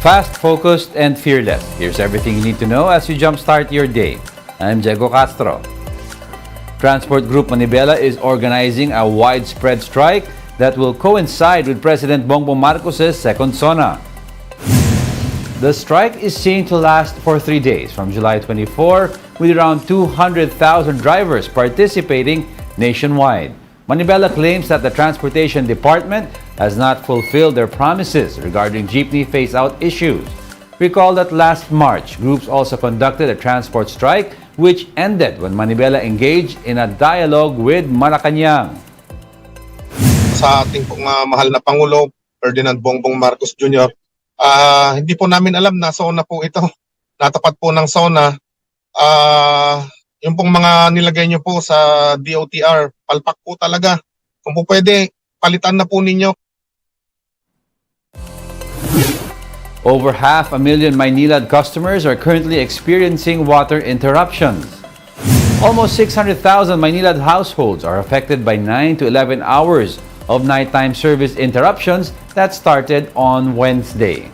Fast, focused, and fearless. Here's everything you need to know as you jumpstart your day. I'm Diego Castro. Transport Group Manibela is organizing a widespread strike that will coincide with President Bongbong Marcos' second SONA. The strike is seen to last for 3 days from July 24 with around 200,000 drivers participating nationwide. Manibela claims that the Transportation Department has not fulfilled their promises regarding jeepney phase-out issues. Recall that last March, groups also conducted a transport strike which ended when Manibela engaged in a dialogue with Malacanang. Sa ating pong mahal na Pangulo, Ferdinand Bongbong Marcos Jr., hindi po namin alam na SONA po ito. Natapat po ng SONA. Yung pong mga nilagay nyo po sa DOTR, palpak po talaga. Kung po pwede, palitan na po ninyo. Over 500,000 Maynilad customers are currently experiencing water interruptions. Almost 600,000 Maynilad households are affected by 9 to 11 hours of nighttime service interruptions that started on Wednesday.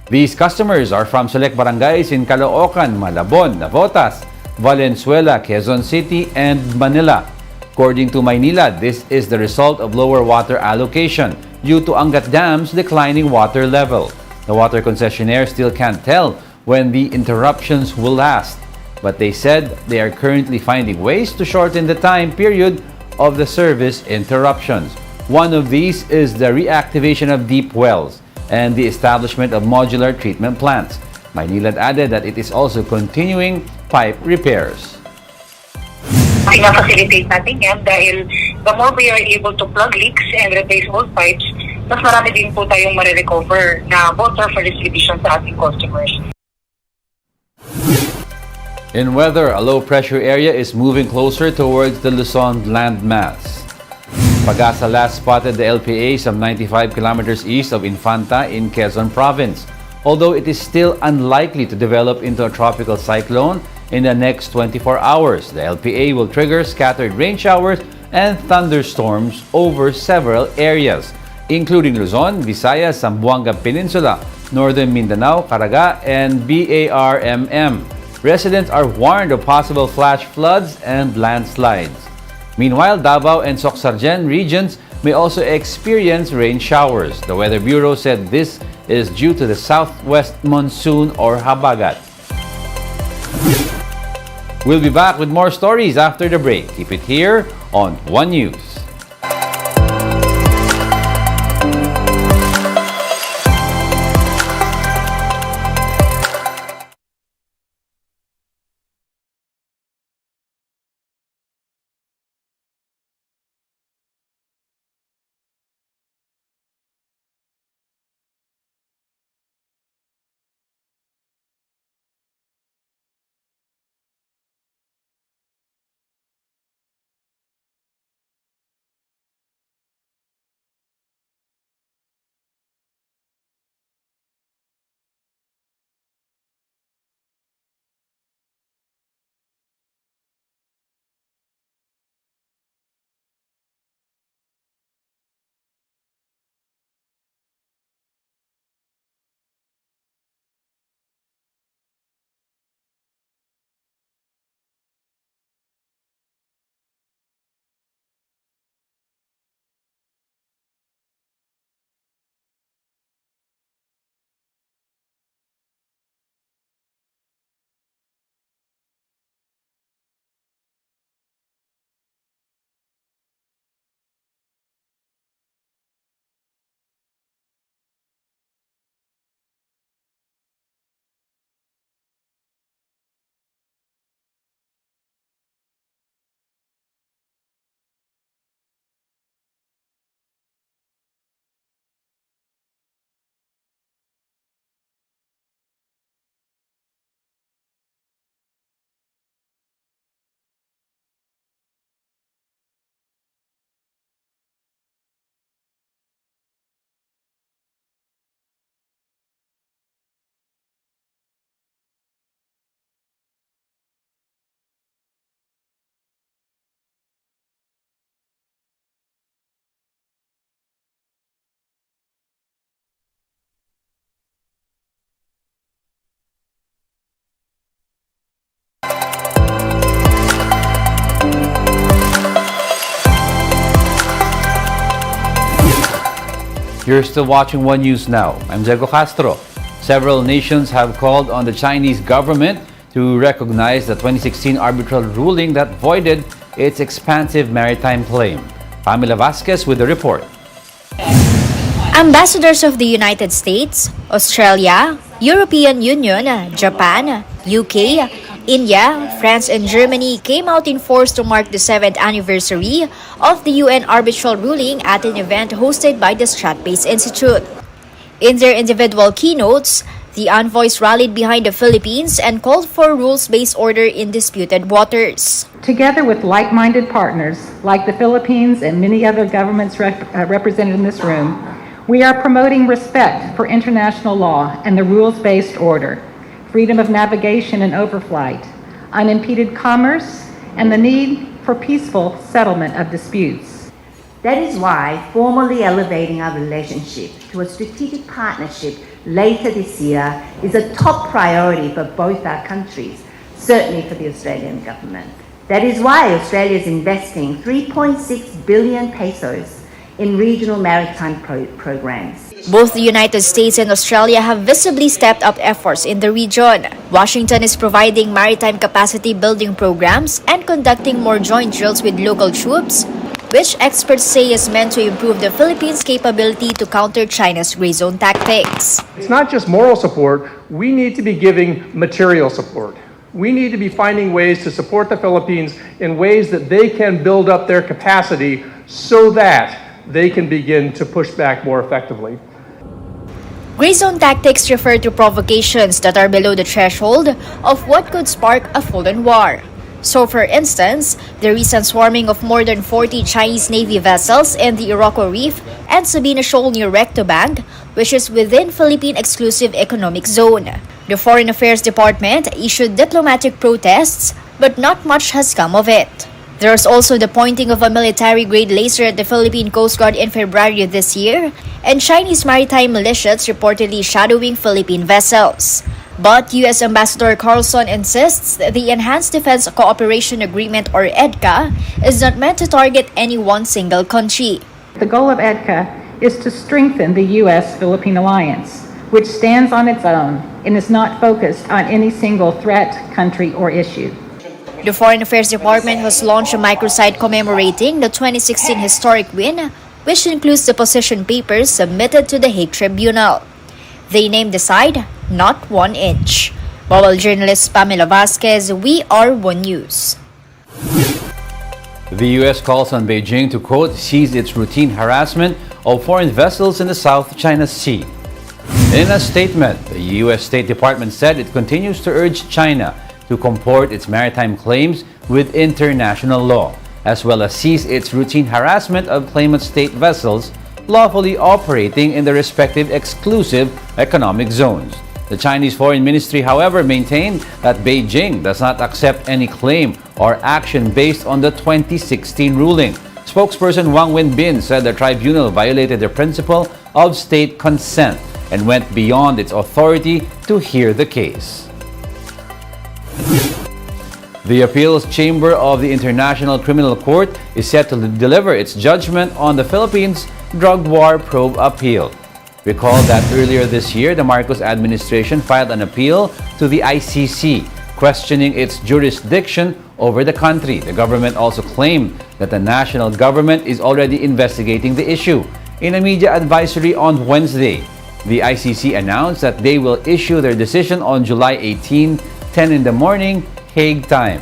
These customers are from select barangays in Caloocan, Malabon, Navotas, Valenzuela, Quezon City, and Manila. According to Maynilad, this is the result of lower water allocation due to Angat Dam's declining water level. The water concessionaire still can't tell when the interruptions will last, but they said they are currently finding ways to shorten the time period of the service interruptions. One of these is the reactivation of deep wells and the establishment of modular treatment plants. Maynilad added that it is also continuing pipe repairs. Pina-facilitate natin yan dahil the more we are able to plug leaks and replace old pipes, mas marami din po tayong marirecover na water for distribution sa ating customers. In weather, a low-pressure area is moving closer towards the Luzon landmass. PAGASA last spotted the LPA some 95 kilometers east of Infanta in Quezon province. Although it is still unlikely to develop into a tropical cyclone in the next 24 hours, the LPA will trigger scattered rain showers and thunderstorms over several areas, including Luzon, Visayas, Zamboanga Peninsula, Northern Mindanao, Caraga, and BARMM. Residents are warned of possible flash floods and landslides. Meanwhile, Davao and Socsargen regions may also experience rain showers. The Weather Bureau said this is due to the southwest monsoon or habagat. We'll be back with more stories after the break. Keep it here on One News. You're still watching One News Now. I'm Diego Castro. Several nations have called on the Chinese government to recognize the 2016 arbitral ruling that voided its expansive maritime claim. Pamela Vasquez with the report. Ambassadors of the United States, Australia, European Union, Japan, UK, India, France, and Germany came out in force to mark the 7th anniversary of the UN arbitral ruling at an event hosted by the Stratbase Institute. In their individual keynotes, the envoys rallied behind the Philippines and called for a rules-based order in disputed waters. Together with like-minded partners like the Philippines and many other governments represented in this room, we are promoting respect for international law and the rules-based order, freedom of navigation and overflight, unimpeded commerce, and the need for peaceful settlement of disputes. That is why formally elevating our relationship to a strategic partnership later this year is a top priority for both our countries, certainly for the Australian government. That is why Australia is investing 3.6 billion pesos in regional maritime programs. Both the United States and Australia have visibly stepped up efforts in the region. Washington is providing maritime capacity building programs and conducting more joint drills with local troops, which experts say is meant to improve the Philippines' capability to counter China's gray zone tactics. It's not just moral support, we need to be giving material support. We need to be finding ways to support the Philippines in ways that they can build up their capacity so that they can begin to push back more effectively. Gray zone tactics refer to provocations that are below the threshold of what could spark a full-on war. So, for instance, the recent swarming of more than 40 Chinese Navy vessels in the Iroko Reef and Sabina Shoal near Rectobank, which is within Philippine Exclusive Economic Zone. The Foreign Affairs Department issued diplomatic protests, but not much has come of it. There's also the pointing of a military-grade laser at the Philippine Coast Guard in February this year, and Chinese maritime militias reportedly shadowing Philippine vessels. But U.S. Ambassador Carlson insists that the Enhanced Defense Cooperation Agreement, or EDCA, is not meant to target any one single country. The goal of EDCA is to strengthen the U.S.-Philippine alliance, which stands on its own and is not focused on any single threat, country, or issue. The Foreign Affairs Department has launched a microsite commemorating the 2016 historic win, which includes the position papers submitted to the Hague Tribunal. They named the site Not 1 Inch. Bawal journalist Pamela Vasquez, We Are One News. The U.S. calls on Beijing to, quote, cease its routine harassment of foreign vessels in the South China Sea. In a statement, the U.S. State Department said it continues to urge China to comport its maritime claims with international law, as well as cease its routine harassment of claimant state vessels lawfully operating in the respective exclusive economic zones. The Chinese Foreign Ministry, however, maintained that Beijing does not accept any claim or action based on the 2016 ruling. Spokesperson Wang Wenbin said the tribunal violated the principle of state consent and went beyond its authority to hear the case. The Appeals Chamber of the International Criminal Court is set to deliver its judgment on the Philippines drug war probe appeal. Recall that earlier this year, the Marcos administration filed an appeal to the ICC, questioning its jurisdiction over the country. The government also claimed that the national government is already investigating the issue. In a media advisory on Wednesday, the ICC announced that they will issue their decision on July 18, 10 in the morning, Hague time.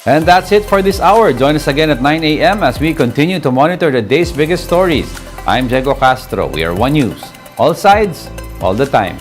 And that's it for this hour. Join us again at 9 a.m. as we continue to monitor the day's biggest stories. I'm Diego Castro. We are One News. All sides, all the time.